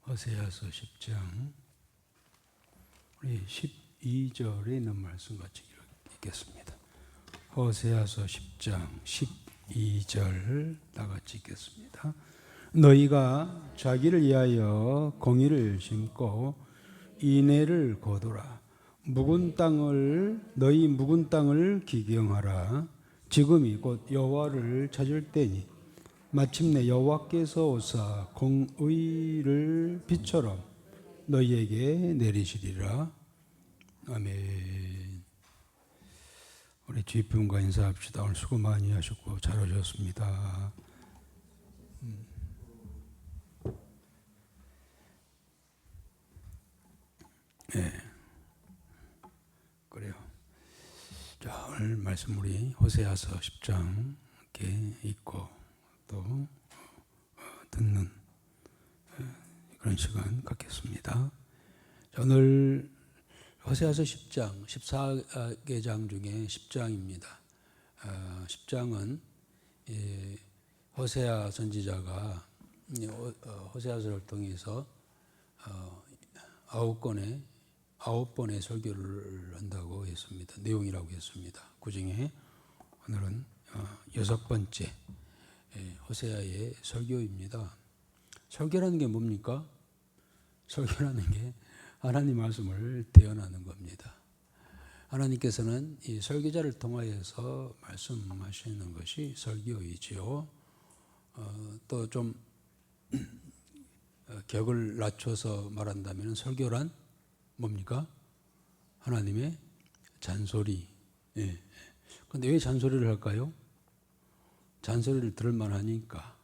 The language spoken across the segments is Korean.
호세아서 10장 우리 12절에 있는 말씀 같이 읽겠습니다. 호세아서 10장 12절 다 같이 읽겠습니다. 너희가 자기를 위하여 공의를 심고 인애를 거두라. 너희 묵은 땅을 기경하라. 지금이 곧 여호와를 찾을 때니 마침내 여호와께서 오사 공의를 빛처럼 너희에게 내리시리라. 아멘. 우리 주위분과 인사합시다. 오늘 수고 많이 하셨고 잘 오셨습니다. 네, 그래요. 자, 오늘 말씀 우리 호세아서 10장 이렇게 읽고 또 듣는 그런 시간 갖겠습니다. 오늘 호세아서 10장, 14개 장 중에 10장입니다. 10장은 호세아 선지자가 호세아서를 통해서 9번의 설교를 한다고 했습니다. 내용이라고 했습니다. 그 중에 오늘은 6번째 호세아의 설교입니다. 설교라는 게 뭡니까? 설교라는 게 하나님 말씀을 대언하는 겁니다. 하나님께서는 이 설교자를 통하여서 말씀하시는 것이 설교이지요. 또 좀 격을 낮춰서 말한다면 설교란 뭡니까? 하나님의 잔소리. 그런데 왜 잔소리를 할까요? 잔소리를 들을 만하니까.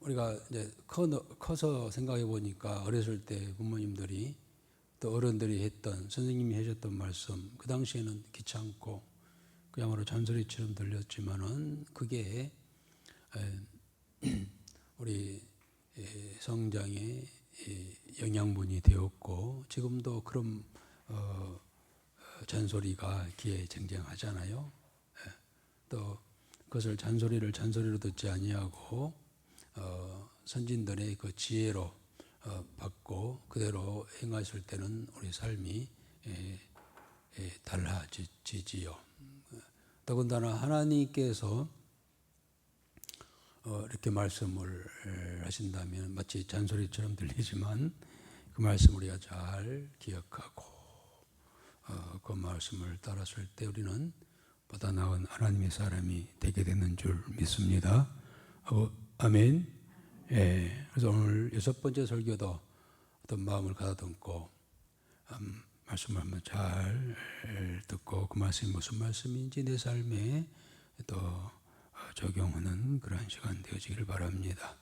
우리가 이제 커서 생각해 보니까 어렸을 때 부모님들이 또 어른들이 했던 선생님이 해줬던 말씀 그 당시에는 귀찮고 그야말로 잔소리처럼 들렸지만은 그게 우리 성장에 영양분이 되었고 지금도 그런 잔소리가 귀에 쟁쟁하잖아요. 또 그것을 잔소리로 듣지 아니하고 선진들의 그 지혜로 받고 그대로 행하실 때는 우리 삶이 달라지지요. 더군다나 하나님께서 이렇게 말씀을 하신다면 마치 잔소리처럼 들리지만 그 말씀 우리가 잘 기억하고 그 말씀을 따랐을 때 우리는 보다 나은 하나님의 사람이 되게 되는 줄 믿습니다. 아멘. 그래서 오늘 6번째 설교도 어떤 마음을 가다듬고 말씀을 한번 잘 듣고 그 말씀이 무슨 말씀인지 내 삶에 또 적용하는 그런 시간 되어지기를 바랍니다.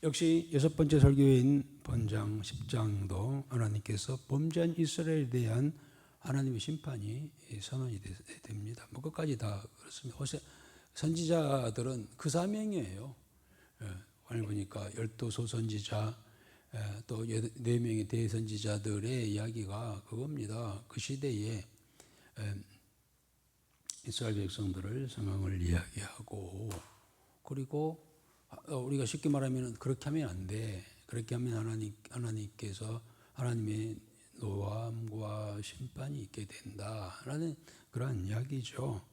역시 6번째 설교인 본장 10장도 하나님께서 범죄한 이스라엘에 대한 하나님의 심판이 선언이 됩니다. 뭐 끝까지 다 그렇습니다. 선지자들은 그 사명이에요. 오늘 보니까 12소 선지자 또 4명의 대선지자들의 이야기가 그겁니다. 그 시대에 이스라엘 백성들을 상황을 이야기하고 그리고 우리가 쉽게 말하면 그렇게 하면 안 돼. 그렇게 하면 하나님께서 하나님의 노함과 심판이 있게 된다라는 그러한 이야기죠.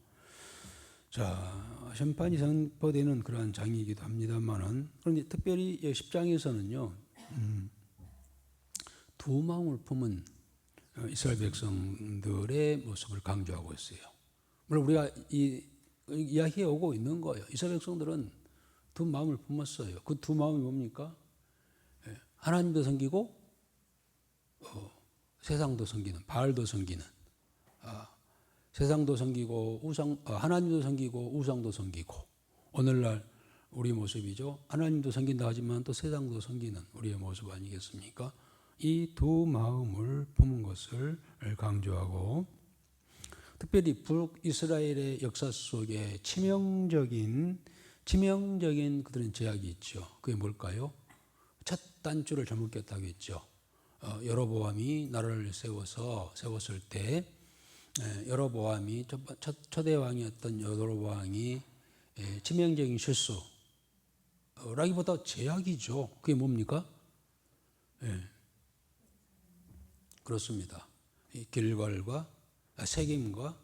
자, 심판이 선포되는 그러한 장이기도 합니다만은 그런데 특별히 10장에서는요 두 마음을 품은 이스라엘 백성들의 모습을 강조하고 있어요. 물론 우리가 이야기해 오고 있는 거예요. 이스라엘 백성들은 두 마음을 품었어요. 그 두 마음이 뭡니까? 하나님도 섬기고 세상도 섬기는, 바알도 섬기는, 세상도 섬기고 하나님도 섬기고 우상도 섬기고 오늘날 우리 모습이죠. 하나님도 섬긴다 하지만 또 세상도 섬기는 우리의 모습 아니겠습니까? 이 두 마음을 품은 것을 강조하고 특별히 북이스라엘의 역사 속에 치명적인 그들은 제약이 있죠. 그게 뭘까요? 첫 단추를 잘못 꼈다고 했죠. 여로보암이 나라를 세웠을 때 여로보암이 초대 왕이었던 여로보암이 치명적인 실수 라기보다 제약이죠. 그게 뭡니까? 예, 그렇습니다. 이 길갈과 세겜과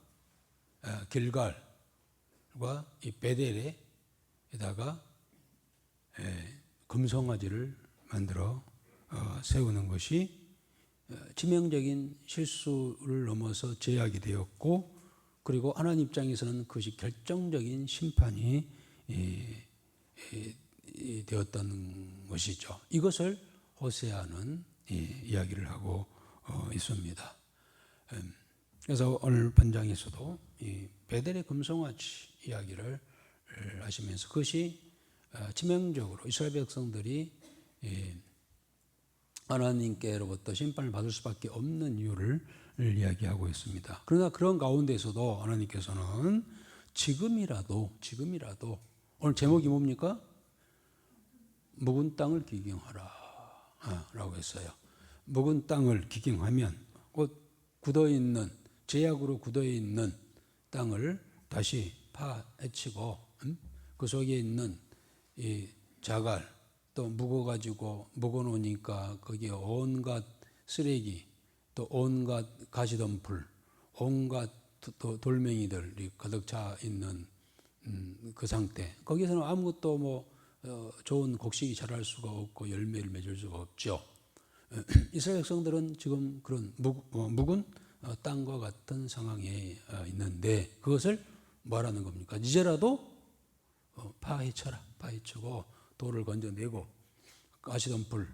길갈과 이 베델에다가 금송아지를 만들어 세우는 것이 치명적인 실수를 넘어서 제약이 되었고, 그리고 하나님 입장에서는 그것이 결정적인 심판이 되었다는 것이죠. 이것을 호세아는 이야기를 하고 있습니다. 그래서 오늘 본장에서도 이 베델의 금송아지 이야기를 하시면서 그것이 치명적으로 이스라엘 백성들이 하나님께로부터 심판을 받을 수밖에 없는 이유를 이야기하고 있습니다. 그러나 그런 가운데서도 하나님께서는 지금이라도 오늘 제목이 뭡니까? 묵은 땅을 기경하라 라고 했어요. 묵은 땅을 기경하면 곧 굳어있는, 제약으로 굳어있는 땅을 다시 파헤치고 그 속에 있는 이 자갈, 또 묵어놓으니까 거기에 온갖 쓰레기, 또 온갖 가시덤불, 온갖 돌멩이들이 가득 차 있는 그 상태. 거기서는 아무것도 좋은 곡식이 자랄 수가 없고 열매를 맺을 수가 없죠. 이스라엘 백성들은 지금 그런 묵은 땅과 같은 상황에 있는데 그것을 뭐라는 겁니까? 이제라도 파헤치고 돌을 건져내고 가시덤불을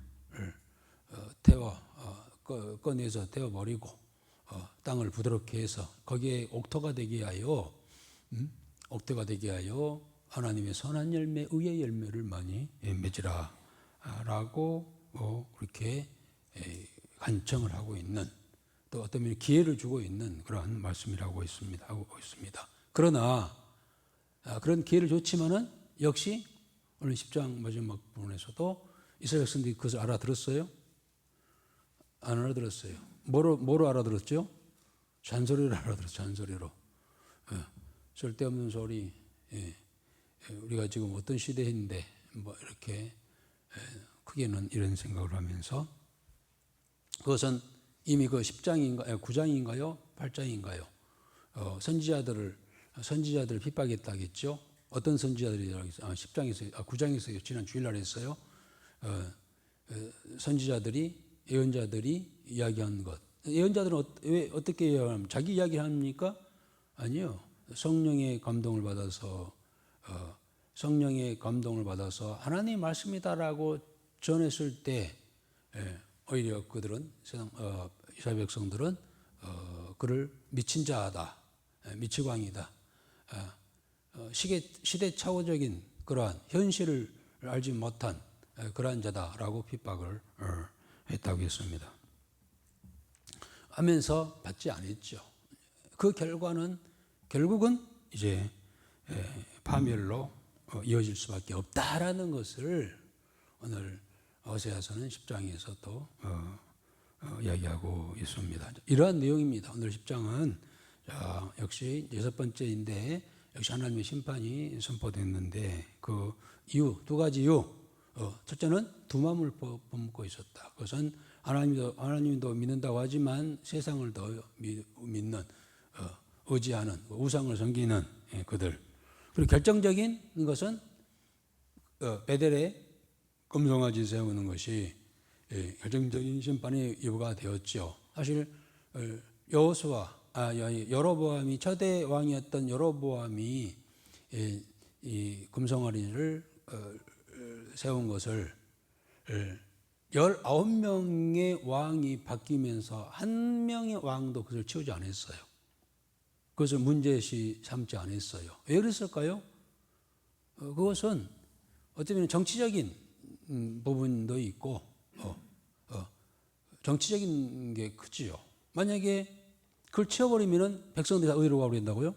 꺼내서 태워버리고 땅을 부드럽게 해서 거기에 옥토가 되게 하여 하나님의 선한 열매, 의의 열매를 많이 맺으라 라고 그렇게 간청을 하고 있는, 또 어떤 면에 기회를 주고 있는 그러한 말씀이라고 하고 있습니다. 그러나 그런 기회를 줬지만은 역시 오늘 10장 마지막 부분에서도 이스라엘 백성들이 그것을 알아들었어요? 안 알아들었어요. 뭐로 알아들었죠? 잔소리로 알아들었어요. 잔소리로. 쓸데없는 소리. 우리가 지금 어떤 시대인데 이렇게 크게는 이런 생각을 하면서, 그것은 이미 그 10장인가요? 9장인가요? 8장인가요? 선지자들을 핍박했다겠죠? 어떤 선지자들이라고 했어요? 10장에서, 9장에서 지난 주일날 했어요. 선지자들이, 예언자들이 이야기한 것. 예언자들은 왜 어떻게 이야기하면 자기 이야기를 합니까? 아니요. 성령의 감동을 받아서 하나님의 말씀이다라고 전했을 때 오히려 그들은 이스라엘 백성들은 그를 미친 자다, 미치광이다, 시대착오적인 그러한 현실을 알지 못한 그러한 자다라고 핍박을 했다고 했습니다. 하면서 받지 않았죠. 그 결국은 이제 파멸로 이어질 수밖에 없다라는 것을 오늘 호세아서는 10장에서 또 이야기하고 있습니다. 이러한 내용입니다. 오늘 10장은 역시 6번째인데 역시 하나님의 심판이 선포됐는데 그 이유, 두 가지 이유. 첫째는 두 마음을 품고 있었다. 그것은 하나님도 믿는다고 하지만 세상을 더 믿는, 의지하는, 우상을 섬기는 그들. 그리고 결정적인 것은 베델에 금송아지 세우는 것이 결정적인 심판의 이유가 되었죠. 사실 여로보암이 초대 왕이었던 여로보암이 이 금송아지를 세운 것을 19명의 왕이 바뀌면서 한 명의 왕도 그것을 치우지 않았어요. 그것을 문제시 삼지 않았어요. 왜 그랬을까요? 그것은 어쩌면 정치적인 부분도 있고 정치적인 게 크지요. 만약에 그걸 치워버리면 백성들이 다 어디로 가버린다고요?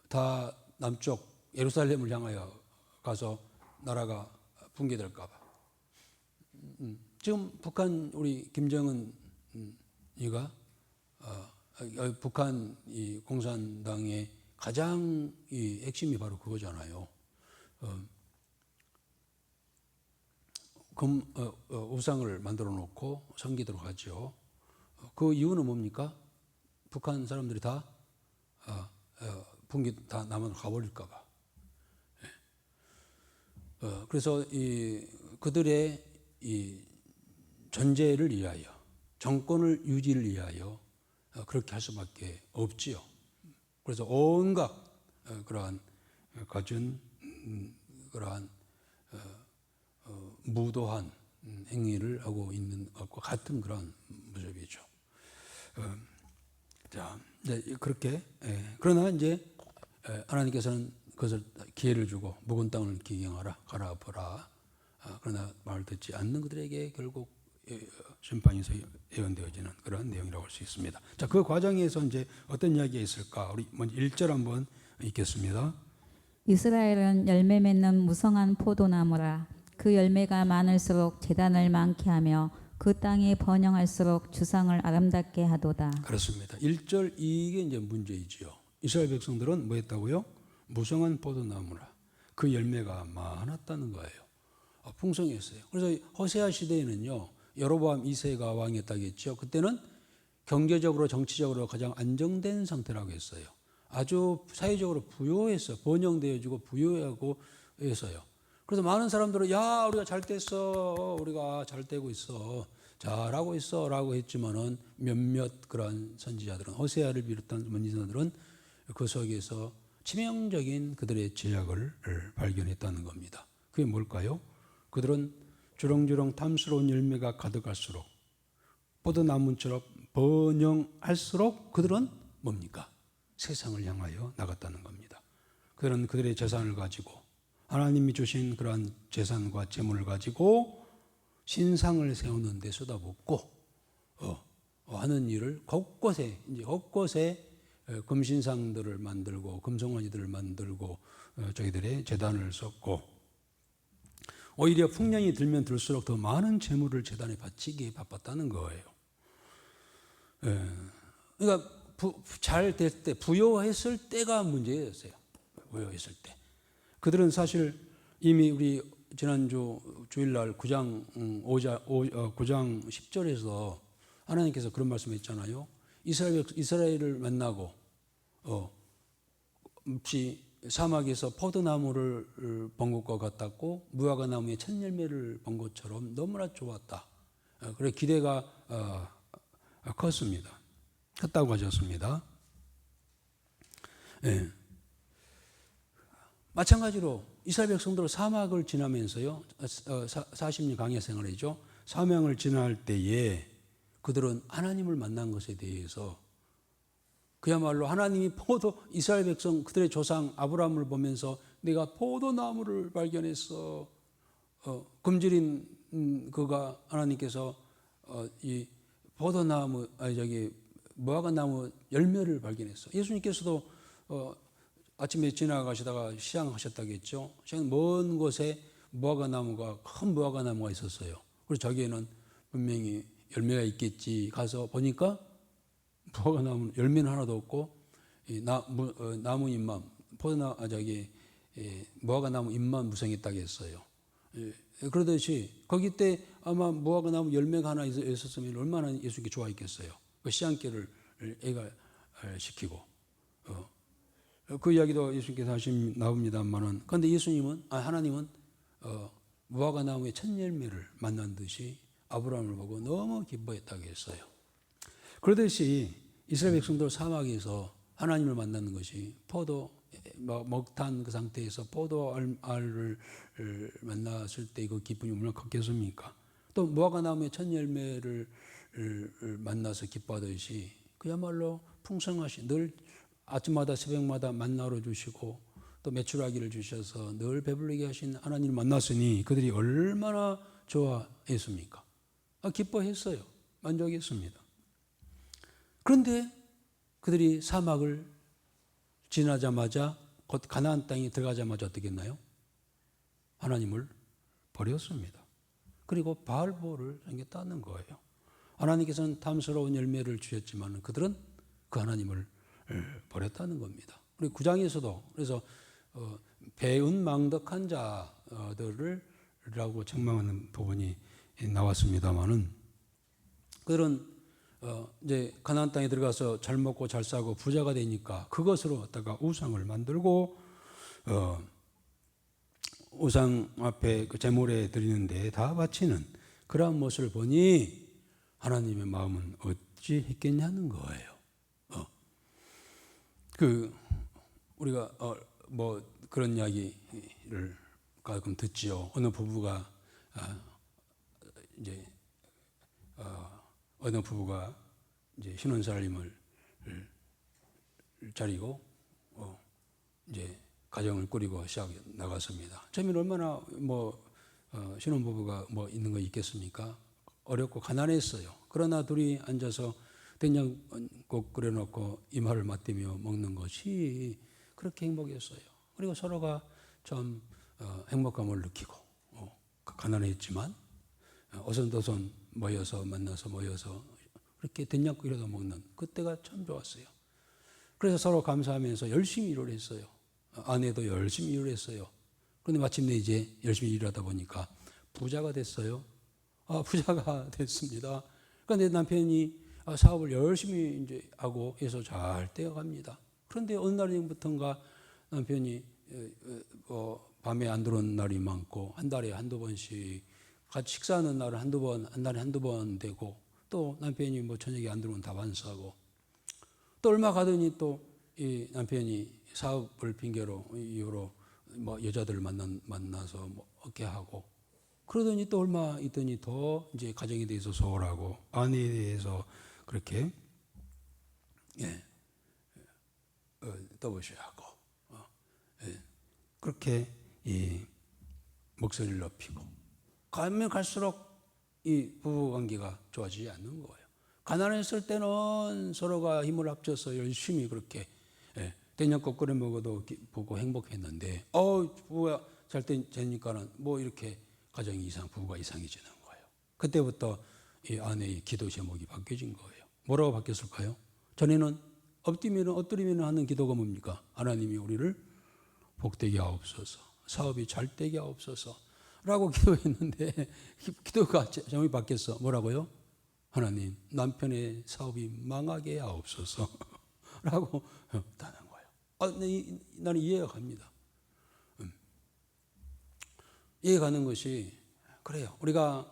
다 남쪽 예루살렘을 향하여 가서 나라가 붕괴될까 봐. 지금 북한 우리 김정은이가 북한 이 공산당의 가장 이 핵심이 바로 그거잖아요. 우상을 만들어 놓고 섬기도록 하죠. 그 이유는 뭡니까? 북한 사람들이 다 분기 다 남한으로 가버릴까 봐. 그래서 그들의 이 존재를 위하여, 정권을 유지를 위하여 그렇게 할 수밖에 없지요. 그래서 온갖 그러한 갖은 그러한 무도한 행위를 하고 있는 것과 같은 그런 모습이죠. 자, 이제 그렇게 그러나 이제 하나님께서는 그것을 기회를 주고 묵은 땅을 기경하라 가라 보라. 그러나 말을 듣지 않는 그들에게 결국 심판이 예언되어지는 그런 내용이라고 할 수 있습니다. 자, 그 과정에서 이제 어떤 이야기가 있을까? 우리 먼저 1절 한번 읽겠습니다. 이스라엘은 열매 맺는 무성한 포도나무라. 그 열매가 많을수록 제단을 많게 하며 그 땅이 번영할수록 주상을 아름답게 하도다. 그렇습니다. 1절 이게 이제 문제이지요. 이스라엘 백성들은 뭐 했다고요? 무성한 포도나무라. 그 열매가 많았다는 거예요. 풍성했어요. 그래서 호세아 시대에는요, 여로보암 2세가 왕이었다겠죠. 그때는 경제적으로 정치적으로 가장 안정된 상태라고 했어요. 아주 사회적으로 부유했어요. 번영되어지고 부유하고 했어요. 그래서 많은 사람들은 야 우리가 잘 됐어, 우리가 잘 되고 있어, 잘하고 있어라고 했지만은 몇몇 그런 선지자들은 호세아를 비롯한 선지자들은 그 속에서 치명적인 그들의 죄악을 발견했다는 겁니다. 그게 뭘까요? 그들은 주렁주렁 탐스러운 열매가 가득할수록 포도나무처럼 번영할수록 그들은 뭡니까? 세상을 향하여 나갔다는 겁니다. 그들은 그들의 재산을 가지고 하나님이 주신 그러한 재산과 재물을 가지고 신상을 세우는 데 쏟아붓고 하는 일을 곳곳에 금신상들을 만들고 금송아지들을 만들고 저희들의 재단을 썼고 오히려 풍년이 들면 들수록 더 많은 재물을 재단에 바치기에 바빴다는 거예요. 그러니까 잘 될 때, 부여했을 때가 문제였어요. 부여했을 때. 그들은 사실 이미 우리 지난주 주일날 9장 10절에서 하나님께서 그런 말씀했잖아요. 이스라엘을 만나고 몹시 사막에서 포도나무를 본 것과 같았고 무화과 나무의 첫 열매를 본 것처럼 너무나 좋았다. 그래 기대가 컸습니다. 컸다고 하셨습니다. 예. 마찬가지로 이스라엘 백성들 사막을 지나면서요, 40년 광야 생활이죠. 사명을 지날 때에 그들은 하나님을 만난 것에 대해서 그야말로 하나님이 이스라엘 백성 그들의 조상 아브라함을 보면서 내가 포도나무를 발견했어. 금질인 그가 하나님께서 이 포도나무 무화과 나무 열매를 발견했어. 예수님께서도 아침에 지나가시다가 시장하셨다겠죠. 시장 먼 곳에 무화과 나무가 큰 무화과 나무가 있었어요. 그리고 저기에는 분명히 열매가 있겠지. 가서 보니까 무화과 나무 열매는 하나도 없고 나무 잎만 무화과 나무 잎만 무성했다고 했어요. 그러듯이 거기 때 아마 무화과 나무 열매가 하나 있었으면 얼마나 예수님께 좋아했겠어요. 그 시장길을 애가 시키고 그 이야기도 예수님께서 나옵니다만은 그런데 하나님은 무화과 나무의 첫 열매를 만난 듯이 아브라함을 보고 너무 기뻐했다고 했어요. 그러듯이 이스라엘 백성들 사막에서 하나님을 만나는 것이 먹탄 그 상태에서 포도알을 만났을 때 그 기쁨이 얼마나 컸겠습니까? 또 무화과 나무의 첫 열매를 만나서 기뻐하듯이 그야말로 풍성하신 늘 아침마다 새벽마다 만나러 주시고 또 메추라기를 주셔서 늘 배불리게 하신 하나님을 만났으니 그들이 얼마나 좋아했습니까? 기뻐했어요. 만족했습니다. 그런데 그들이 사막을 지나자마자 곧 가나안 땅에 들어가자마자 어떻게 했나요? 하나님을 버렸습니다. 그리고 바알보를 섬겼다는 거예요. 하나님께서는 탐스러운 열매를 주셨지만 그들은 그 하나님을 버렸다는 겁니다. 우리 9장에서도 그래서 배은망덕한 자들을 라고 책망하는 부분이 나왔습니다만은 그들은 이제 가나안 땅에 들어가서 잘 먹고 잘 싸고 부자가 되니까 그것으로 갖다가 우상을 만들고 우상 앞에 그 제물에 드리는데 다 바치는 그러한 모습을 보니 하나님의 마음은 어찌 했겠냐는 거예요. 우리가 뭐 그런 이야기를 가끔 듣지요. 어느 부부가 이제 신혼살림을 차리고 이제 가정을 꾸리고 시작 나갔습니다. 처음에는 얼마나 신혼부부가 있는 거 있겠습니까? 어렵고 가난했어요. 그러나 둘이 앉아서 된장국 끓여놓고 이마를 맞대며 먹는 것이 그렇게 행복했어요. 그리고 서로가 좀 행복감을 느끼고 가난했지만 어선도선 만나서 모여서 그렇게 된장국이라도 먹는 그때가 참 좋았어요. 그래서 서로 감사하면서 열심히 일을 했어요. 아내도 열심히 일을 했어요. 그런데 마침내 이제 열심히 일하다 보니까 부자가 됐어요. 부자가 됐습니다. 그런데 남편이 사업을 열심히 이제 하고 해서 잘 되어갑니다. 그런데 어느 날부터인가 남편이 밤에 안 들어오는 날이 많고 한 달에 한두 번씩 같이 식사하는 날은 한 달에 한두 번 되고 또 남편이 저녁에 안 들어오면 다 반수하고 또 얼마 가더니 또 이 남편이 사업을 핑계로 이후로 여자들을 만나서 어깨 하고 그러더니 또 얼마 있더니 더 이제 가정에 대해서 소홀하고 아내에 대해서 그렇게 떠보셔하고 그렇게 이 목소리를 높이고 가면 갈수록 이 부부 관계가 좋아지지 않는 거예요. 가난했을 때는 서로가 힘을 합쳐서 열심히 그렇게 된장국 끓여 먹어도 보고 행복했는데 부부가 잘 되니까는 이렇게 부부가 이상해지는 거예요. 그때부터 이 아내의 기도 제목이 바뀌어진 거예요. 뭐라고 바뀌었을까요? 전에는 엎드리면 하는 기도가 뭡니까? 하나님이 우리를 복되게 하옵소서, 사업이 잘 되게 하옵소서 라고 기도했는데 기도가 제목이 바뀌었어. 뭐라고요? 하나님 남편의 사업이 망하게 하옵소서 라고 하는 거예요. 나는 이해가 갑니다. 이해가는 것이 그래요. 우리가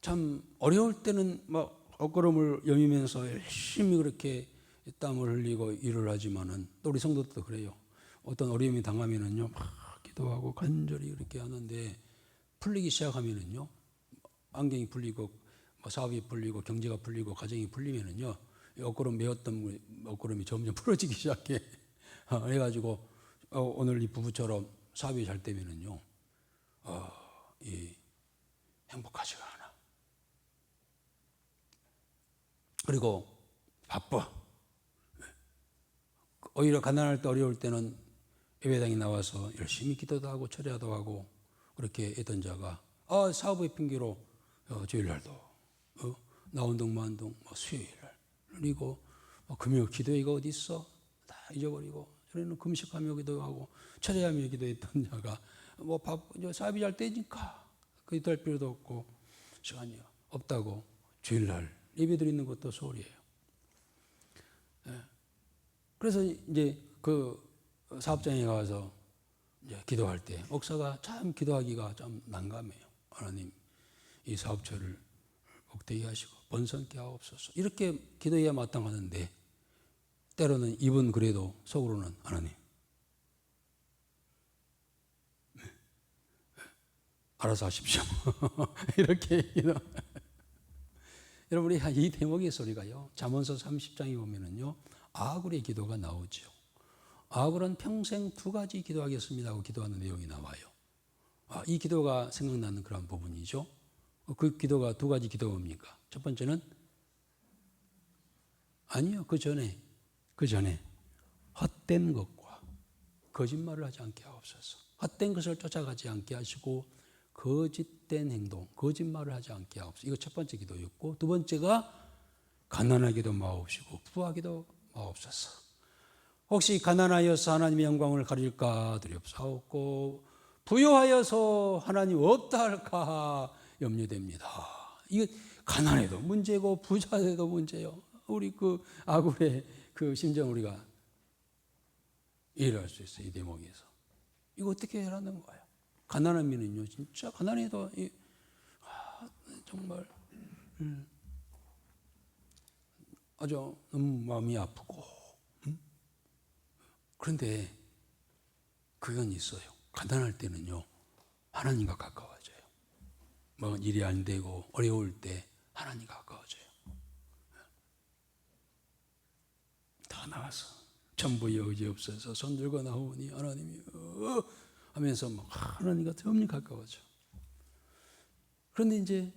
참 어려울 때는 엇걸음을 여미면서 열심히 그렇게 땀을 흘리고 일을 하지만은 또 우리 성도들도 그래요. 어떤 어려움이 당하면은요 막 기도하고 간절히 그렇게 하는데 풀리기 시작하면은요 안경이 풀리고 사업이 풀리고 경제가 풀리고 가정이 풀리면은요 엇걸음 메었던 엇걸음이 점점 풀어지기 시작해. 그래가지고 오늘 이 부부처럼 사업이 잘 되면은요 행복하지가 않아. 그리고 바빠. 오히려 가난할 때 어려울 때는 예배당에 나와서 열심히 기도도 하고 철야도 하고 그렇게 했던 자가 사업의 핑계로 주일날도 나운동 만동 수요일날 그리고 금요 기도회가 어디 있어? 다 잊어버리고 저희는 금식하며 기도하고 철야하며 기도했던 자가 사업이 잘 되니까 기도할 필요도 없고 시간이 없다고 주일날 예배 드리는 것도 소홀이에요. 그래서 이제 그 사업장에 가서 이제 기도할 때 목사가 참 기도하기가 좀 난감해요. 하나님 이 사업처를 복되게 하시고 번성케 하옵소서 이렇게 기도해야 마땅하는데 때로는 입은 그래도 속으로는 하나님 알아서 하십시오 이렇게 기도. 여러분 우리 이 대목의 소리가요 잠언서 30장에 보면은요 아굴의 기도가 나오죠. 아굴은 평생 두 가지 기도하겠습니다 하고 기도하는 내용이 나와요. 이 기도가 생각나는 그런 부분이죠. 그 기도가 두 가지 기도가 뭡니까? 첫 번째는 아니요 그 전에 헛된 것과 거짓말을 하지 않게 하옵소서. 헛된 것을 쫓아가지 않게 하시고 거짓된 행동, 거짓말을 하지 않게 하옵소서. 이거 첫 번째 기도였고 두 번째가 가난하기도 마옵시고 부하기도 마옵소서. 혹시 가난하여서 하나님의 영광을 가릴까 두렵사옵고 부요하여서 하나님 없다 할까 염려됩니다. 이거 가난해도 문제고 부자해도 문제요. 우리 그 아굴의 그 심정 우리가 이해할 수 있어요. 이 대목에서. 이거 어떻게 해라는 거예요. 가난하면은요, 진짜 가난해도 정말 아주 너무 마음이 아프고. 그런데 그건 있어요. 가난할 때는요, 하나님과 가까워져요. 뭐 일이 안 되고 어려울 때 하나님과 가까워져요. 다 나와서 전부의 의지 없어서 손 들고 나오니 하나님이 하면서 막 하나님과 점점 가까워져. 그런데 이제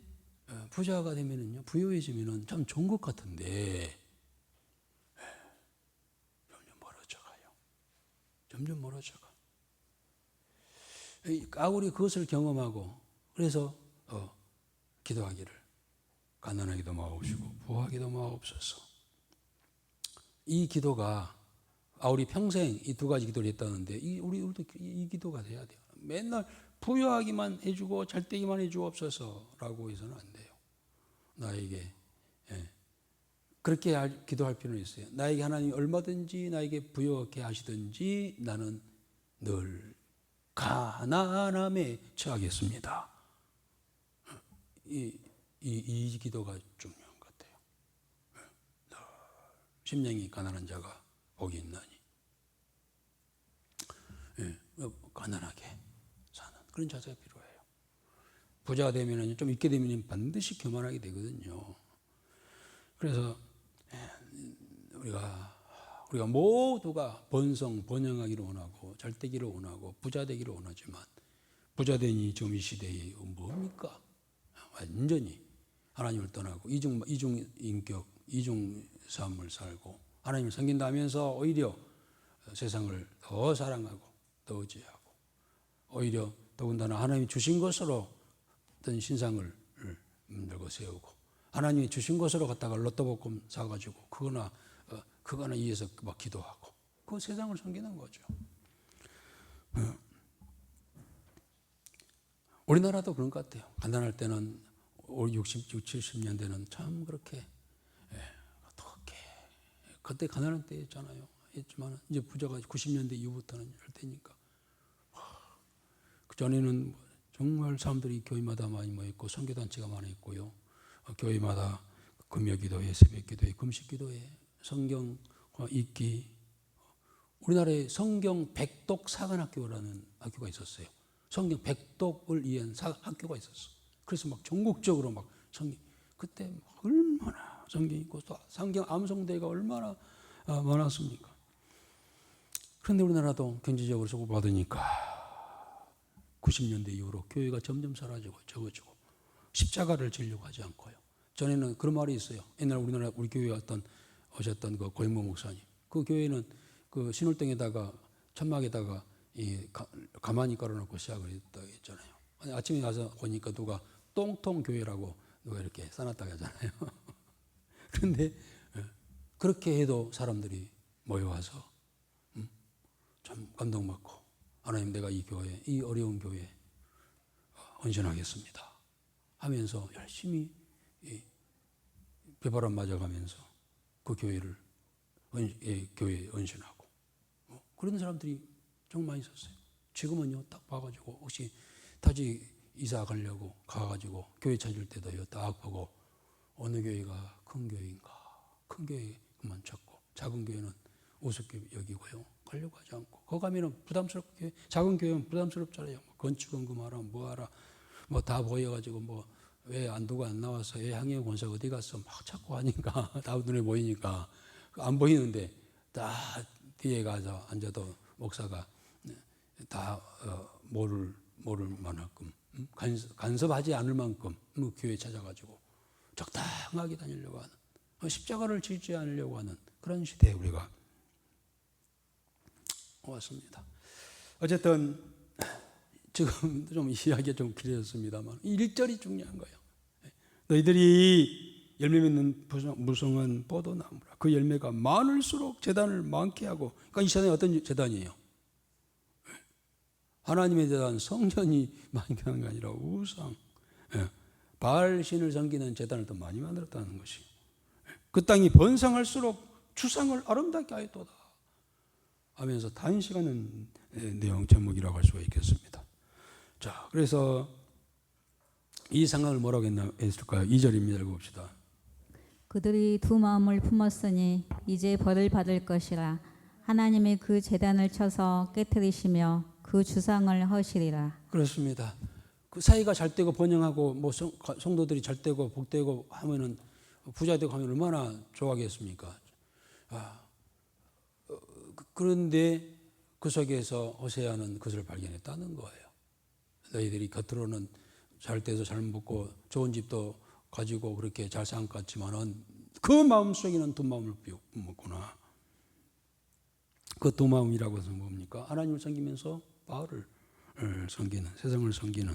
부자가 되면은요, 부유해지면은 참 좋은 것 같은데 점점 멀어져 가요. 점점 멀어져 가. 아굴이 그것을 경험하고 그래서 기도하기를 가난하기도 마옵시고 부하기도 마옵소서. 이 기도가 아굴이 평생 이 두 가지 기도를 했다는데 우리도 이 기도가 돼야 돼요. 맨날 부유하기만 해주고 잘되기만 해주옵소서라고 해서는 안 돼요. 나에게 그렇게 기도할 필요는 있어요. 나에게 하나님이 얼마든지 나에게 부유하게 하시든지 나는 늘 가난함에 처하겠습니다. 이 기도가 중요한 것 같아요. 심령이 가난한 자가 복이 있나니. 가난하게 사는 그런 자세가 필요해요. 부자가 되면 좀 있게 되면 반드시 교만하게 되거든요. 그래서 우리가 모두가 번영하기를 원하고 잘되기를 원하고 부자 되기를 원하지만 부자 되니 지금 이 시대에 뭡니까? 완전히 하나님을 떠나고 이중인격, 이중삶을 살고 하나님을 섬긴다 하면서 오히려 세상을 더 사랑하고 더 의지하고 오히려 더군다나 하나님이 주신 것으로 어떤 신상을 만들고 세우고 하나님이 주신 것으로 갖다가 로또복권 사가지고 그거나 위해서 막 기도하고 그 세상을 섬기는 거죠. 우리나라도 그런 것 같아요. 가난할 때는 60, 70년대는 참 그렇게 어떻게 그때 가난한 때였잖아요. 했지만 이제 부자가 90년대 이후부터는 할 테니까 그 전에는 정말 사람들이 교회마다 많이 모였고 선교단체가 많이 있고요. 교회마다 금요기도회, 새벽기도회, 금식기도회, 성경 읽기. 우리나라에 성경 백독 사관학교라는 학교가 있었어요. 성경 백독을 위한 학교가 있었어. 그래서 막 전국적으로 막 성경 그때 얼마나 성경 있고 또 성경 암송대가 얼마나 많았습니까? 그런데 우리나라도 경제적으로 소구받으니까 90년대 이후로 교회가 점점 사라지고 적어지고 십자가를 지려고 하지 않고요. 전에는 그런 말이 있어요. 옛날 우리 교회에 오셨던 그 고영모 목사님. 그 교회는 그 신월등에다가 천막에다가 가만히 깔아놓고 시작을 했다고 했잖아요. 아침에 가서 보니까 누가 똥통 교회라고 누가 이렇게 써놨다고 하잖아요. 그런데 그렇게 해도 사람들이 모여와서 참 감동받고 하나님 내가 이 교회, 이 어려운 교회에 헌신하겠습니다 하면서 열심히 비바람 맞아가면서 그 교회에 헌신하고 그런 사람들이 정말 많이 있었어요. 지금은요 딱 봐가지고 혹시 타지 이사 가려고 가가지고 교회 찾을 때도요 딱 보고 어느 교회가 큰 교회인가, 큰 교회만 찾고 작은 교회는 우습게 여기고요 가려고 하지 않고 거기 가면은 부담스럽게 작은 교회는 부담스럽잖아요. 건축은 그만하라 뭐하라 뭐 다 보여가지고 뭐 왜 안두가 안 나와서 왜 향해 권사 어디 갔어 막 찾고 하니까 다 눈에 보이니까 안 보이는데 다 뒤에 가서 앉아도 목사가 다 모를 만큼 간섭하지 않을 만큼 교회 찾아가지고 적당하게 다니려고 하는 십자가를 지지 않으려고 하는 그런 시대에 우리가 왔습니다. 어쨌든 지금 좀 이야기가 좀 길어졌습니다만 1절이 중요한 거예요. 너희들이 열매 맺는 무성한 포도나무라. 그 열매가 많을수록 제단을 많게 하고. 그러니까 이 제단이 어떤 제단이에요? 하나님에 대한 성전이 많이 게 아니라 우상, 바알 신을 섬기는 제단을 더 많이 만들었다는 것이, 그 땅이 번성할수록 주상을 아름답게 하였도다 하면서 단식하는 내용 제목이라고 할 수가 있겠습니다. 자, 그래서 이 상황을 뭐라고 했을까요? 2절입니다. 읽어봅시다. 그들이 두 마음을 품었으니 이제 벌을 받을 것이라. 하나님이 그 제단을 쳐서 깨뜨리시며 그 주상을 허시리라. 그렇습니다. 그 사이가 잘 되고 번영하고 뭐 성도들이 잘 되고 복되고 하면은 부자 되고 하면 얼마나 좋아하겠습니까? 그런데 그 속에서 호세아는 그것을 발견했다는 거예요. 너희들이 겉으로는 잘 돼서 잘 먹고 좋은 집도 가지고 그렇게 잘 산 것 같지만은 그 마음 속에는 두 마음을 품었구나. 그 두 마음이라고 해서 뭡니까? 하나님을 섬기면서 바알을 섬기는, 세상을 섬기는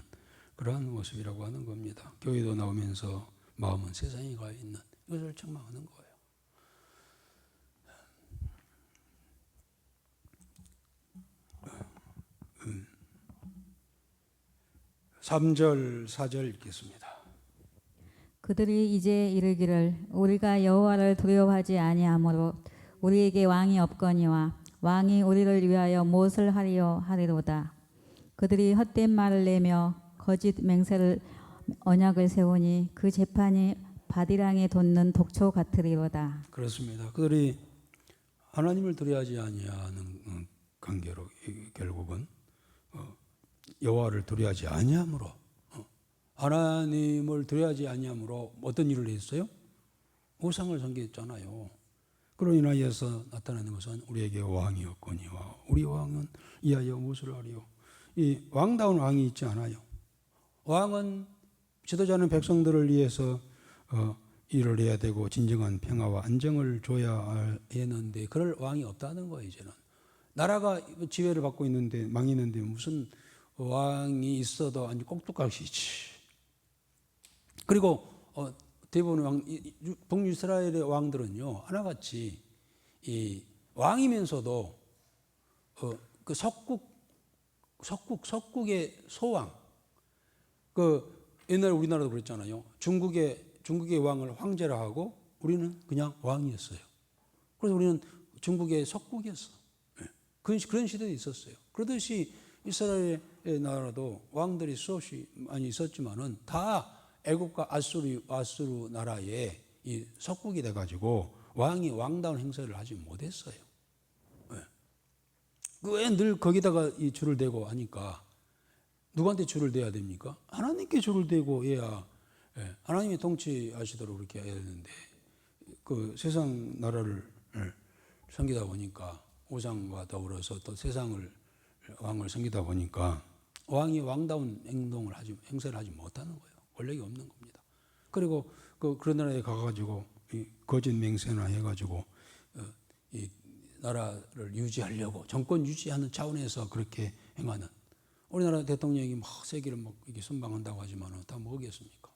그러한 모습이라고 하는 겁니다. 교회도 나오면서 마음은 세상에 가 있는, 이것을 책망하는 거예요. 3절 4절 읽겠습니다. 그들이 이제 이르기를 우리가 여호와를 두려워하지 아니하므로 우리에게 왕이 없거니와 왕이 우리를 위하여 무엇을 하리요 하리로다. 그들이 헛된 말을 내며 거짓 맹세를 언약을 세우니 그 재판이 바디랑에 돋는 독초 같으리로다. 그렇습니다. 그들이 하나님을 두려워하지 아니하는 관계로 결국은 여호와를 두려워하지 아니함으로, 하나님을 두려워하지 아니함으로 어떤 일을 했어요? 우상을 섬겼잖아요. 그로 인하여서 나타나는 것은 우리에게 왕이 없거니와 우리 왕은 이하여 무엇을 하리요? 이 왕다운 왕이 있지 않아요. 왕은 지도자는 백성들을 위해서 일을 해야 되고 진정한 평화와 안정을 줘야 했는데 그럴 왕이 없다는 거예요. 이제는 나라가 지배를 받고 있는데 망했는데 무슨 왕이 있어도 아주 꼭두각시지. 그리고 대부분 북이스라엘의 왕들은요 하나같이 이 왕이면서도 그 석국의 소왕, 그 옛날에 우리나라도 그랬잖아요. 중국의 왕을 황제라 하고 우리는 그냥 왕이었어요. 그래서 우리는 중국의 석국이었어. 그런 시대도 있었어요. 그러듯이 이스라엘의 나라도 왕들이 수없이 많이 있었지만은 다 애국과 아수르 나라의 이 석국이 돼가지고 왕이 왕다운 행세를 하지 못했어요. 왜 늘 거기다가 이 줄을 대고 하니까 누구한테 줄을 대야 됩니까? 하나님께 줄을 대고 해야 하나님이 통치하시도록 그렇게 해야 되는데 그 세상 나라를 섬기다 보니까 우상과 더불어서 또 세상을 왕을 섬기다 보니까 왕이 왕다운 행세를 하지 못하는 거예요. 권력이 없는 겁니다. 그리고 그런 나라에 가가지고 거짓 맹세나 해가지고 이 나라를 유지하려고 정권 유지하는 차원에서 그렇게 행하는, 우리나라 대통령이 막 세계를 막 이렇게 선방한다고 하지만은 다 뭐겠습니까?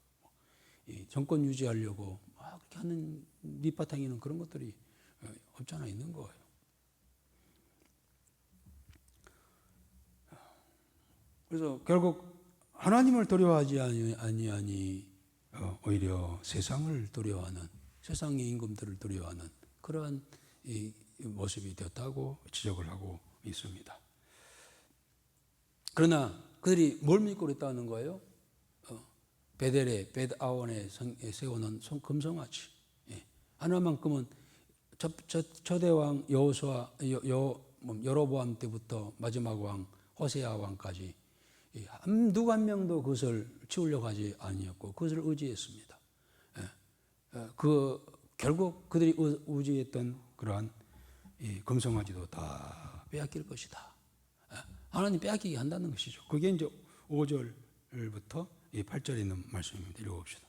이 정권 유지하려고 막 그렇게 하는 밑바탕에는 그런 것들이 없잖아 있는 거예요. 그래서 결국 하나님을 두려워하지 아니하니 오히려 세상을 두려워하는, 세상의 임금들을 두려워하는 그러한 이 모습이 되었다고 지적을 하고 있습니다. 그러나 그들이 뭘 믿고 그랬다는 거예요? 베델에 벳아원에 세우는 금성아치, 하나만큼은 초대왕 여호수아 여로보암 때부터 마지막 왕 호세아 왕까지 누구 한 명도 그것을 치우려고 하지 아니었고 그것을 의지했습니다. 결국 그들이 의지했던 그러한 이 금성아지도 다 빼앗길 것이다. 하나님 빼앗기게 한다는 것이죠. 그게 이제 5절부터 8절에 있는 말씀입니다. 읽어봅시다.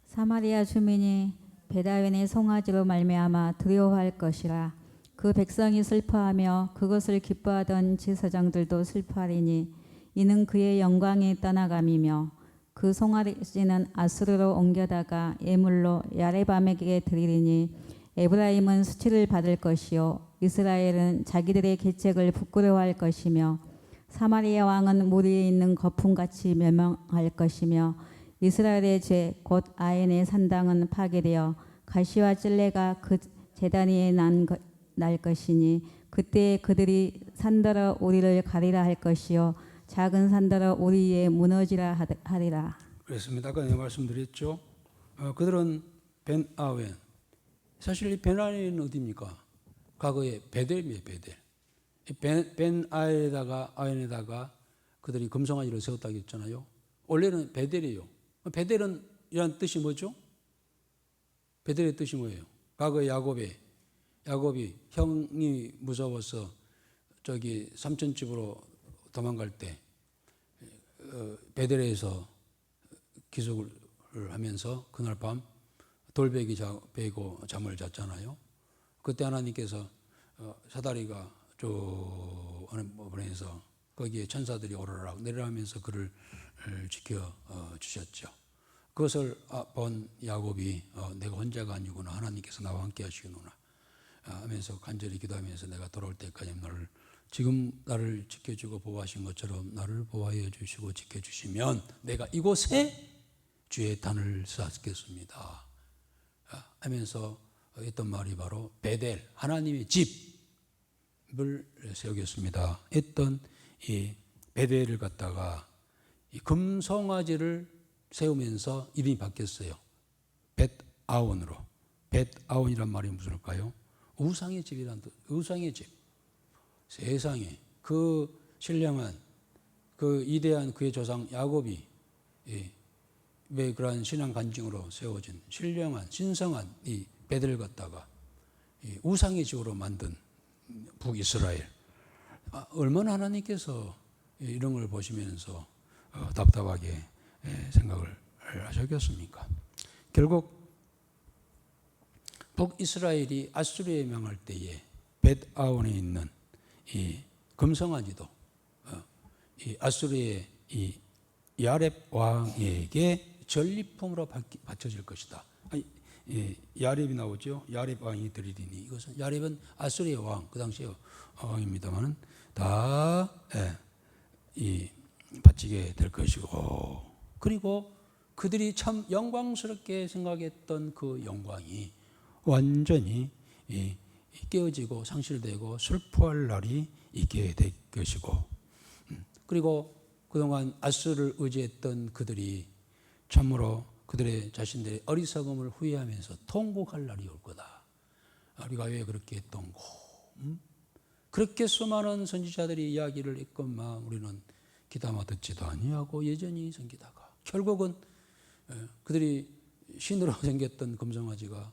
사마리아 주민이 베다웬의 송아지로 말미암아 두려워할 것이라. 그 백성이 슬퍼하며 그것을 기뻐하던 제사장들도 슬퍼하리니 이는 그의 영광이 떠나감이며 그 송아지는 아수르로 옮겨다가 예물로 야레밤에게 드리리니 에브라임은 수치를 받을 것이요 이스라엘은 자기들의 계책을 부끄러워할 것이며 사마리아 왕은 물 위에 있는 거품같이 멸망할 것이며 이스라엘의 죄 곧 아엔의 산당은 파괴되어 가시와 찔레가 그 제단 위에 날 것이니 그때 그들이 산더러 우리를 가리라 할 것이요 작은 산더러 우리 위에 무너지라 하리라. 그렇습니다. 아까 내가 말씀드렸죠. 그들은 벤아웬. 사실 이 벤아웬은 어디입니까? 과거에 베델입니다. 베델. 벤아웬에다가 그들이 금송아지를 세웠다고 했잖아요. 원래는 베델이에요. 베델은 이란 뜻이 뭐죠? 베델의 뜻이 뭐예요? 과거에 야곱이 형이 무서워서 저기 삼촌집으로 도망갈 때 베델에서 기숙을 하면서 그날 밤 돌베개 베고 잠을 잤잖아요. 그때 하나님께서 사다리가 쭉 보내서 거기에 천사들이 오르락 내려가면서 그를 지켜 주셨죠. 그것을 본 야곱이 내가 혼자가 아니구나, 하나님께서 나와 함께 하시구나 하면서 간절히 기도하면서 내가 돌아올 때까지 지금 나를 지켜주고 보호하신 것처럼 나를 보호하여 주시고 지켜주시면 내가 이곳에 주의 단을 쌓겠습니다 하면서 했던 말이 바로 베델, 하나님의 집을 세우겠습니다 했던 이 베델을 갖다가 이 금송아지를 세우면서 이름이 바뀌었어요. 벳아원으로. 벳아원이란 말이 무슨일까요? 우상의 집이란 뜻. 우상의 집. 세상에 그 신령한 그 이대한 그의 조상 야곱이 왜 그러한 신앙 간증으로 세워진 신령한 신성한 이 베델을 갖다가 우상의 집으로 만든 북이스라엘. 얼마나 하나님께서 이런 걸 보시면서 답답하게 생각을 하셨겠습니까? 결국 북이스라엘이 아수르에 명할 때에 벳아원에 있는 이 금송아지도 이 아수르의 이 야렙 왕에게 전리품으로 바쳐질 것이다. 야렙이 나오죠. 야렙 왕이 드리리니 이것은 야렙은 아수르의 왕, 그 당시의 왕입니다만은 다 바치게 될 것이고, 그리고 그들이 참 영광스럽게 생각했던 그 영광이 완전히 깨어지고 상실되고 슬퍼할 날이 있게 될 것이고, 그리고 그동안 아수르를 의지했던 그들이 참으로 그들의 자신들의 어리석음을 후회하면서 통곡할 날이 올 거다. 우리가 왜 그렇게 했던고? 그렇게 수많은 선지자들이 이야기를 했건만 우리는 귀담아 듣지도 아니하고 여전히 섬기다가 결국은 그들이 신으로 생겼던 금송아지가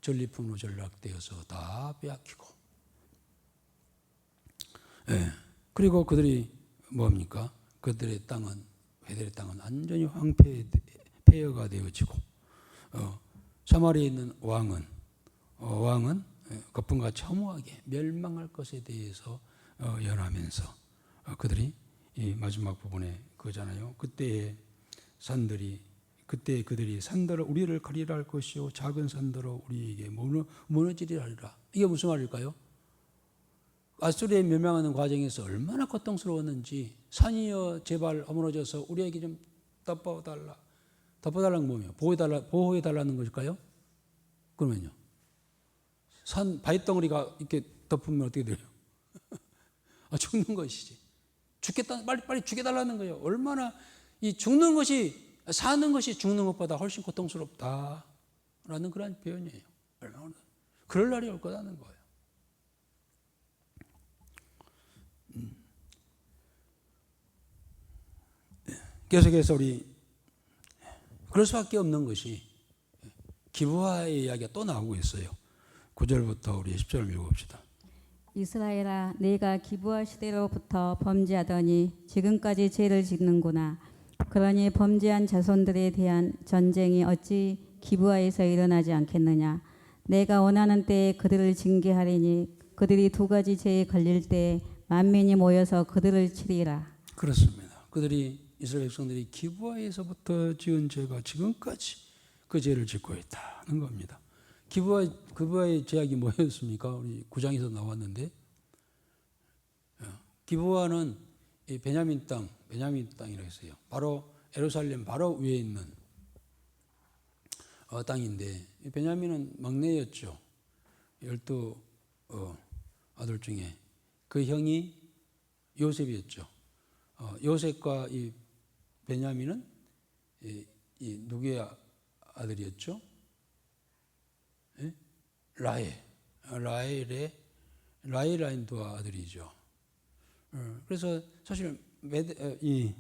전리품으로 전락되어서 다 빼앗기고, 그리고 그들이 뭡니까? 그들의 땅은, 베델의 땅은 완전히 폐허가 되어지고, 사마리아에 있는 왕은 거품같이 허무하게 멸망할 것에 대해서 연하면서 그들이 이 마지막 부분에 그거잖아요. 그때 그들이 산더러 우리를 가리라 할 것이요 작은 산더러 우리에게 무너지리라 하리라. 이게 무슨 말일까요? 아수르에 멸망하는 과정에서 얼마나 고통스러웠는지, 산이여 제발 허물어져서 우리에게 좀 덮어달라. 덮어달라는 건 뭐예요? 보호해달라는 것일까요? 그러면요, 산 바위덩어리가 이렇게 덮으면 어떻게 돼요? 죽는 것이지. 죽겠다, 빨리 죽여달라는 거예요. 얼마나 이 사는 것이 죽는 것보다 훨씬 고통스럽다라는 그런 표현이에요. 얼마나 그럴 날이 올 거라는 거예요. 계속해서 우리 그럴 수밖에 없는 것이 기브아의 이야기가 또 나오고 있어요. 9절부터 우리 10절 읽어봅시다. 이스라엘아, 네가 기브아 시대로부터 범죄하더니 지금까지 죄를 짓는구나. 그러니 범죄한 자손들에 대한 전쟁이 어찌 기브아에서 일어나지 않겠느냐. 내가 원하는 때에 그들을 징계하리니 그들이 두 가지 죄에 걸릴 때에 만민이 모여서 그들을 치리라. 그렇습니다. 이스라엘 백성들이 기브아에서부터 지은 죄가 지금까지 그 죄를 짓고 있다는 겁니다. 기브아의 죄악이 뭐였습니까? 우리 9장에서 나왔는데, 기브아는 이 베냐민 땅이라고 했어요. 바로 예루살렘 바로 위에 있는 땅인데, 이 베냐민은 막내였죠. 12 아들 중에 그 형이 요셉이었죠. 요셉과 이 베냐민은 이 누구의 아들이었죠? 예? 라헬의 두 아들이죠. 그래서 사실 이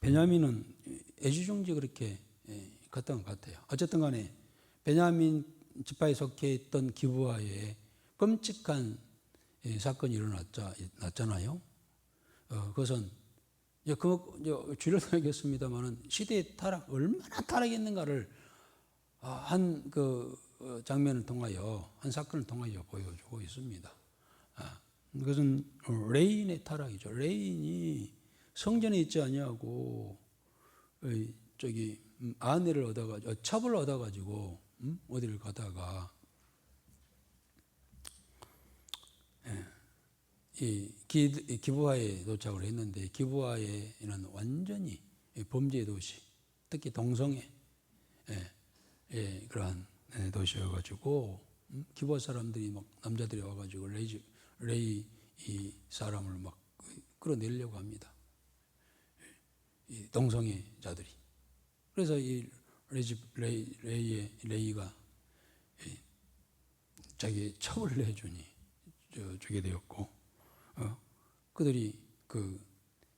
베냐민은 애지중지 그렇게 갔던 것 같아요. 어쨌든 간에 베냐민 지파에 속해 있던 기브아에 끔찍한 사건이 일어났잖아요. 그것은 줄여서 얘기했습니다만은 시대의 타락, 얼마나 타락했는가를 한 장면을 통하여, 한 사건을 통하여 보여주고 있습니다. 그것은 레인의 타락이죠. 레인이 성전에 있지 아니하고 아내를 얻어가지고 첩을 얻어가지고 어디를 가다가 이 기브아에 도착을 했는데, 기브아에는 완전히 범죄의 도시, 특히 동성애 그러한 도시여가지고 기브아 사람들이 막 남자들이 와가지고 레이 이 사람을 막 끌어내려고 합니다. 이 동성애자들이. 그래서 이 레이가 자기 첩을 내주니 주게 되었고, 그들이 그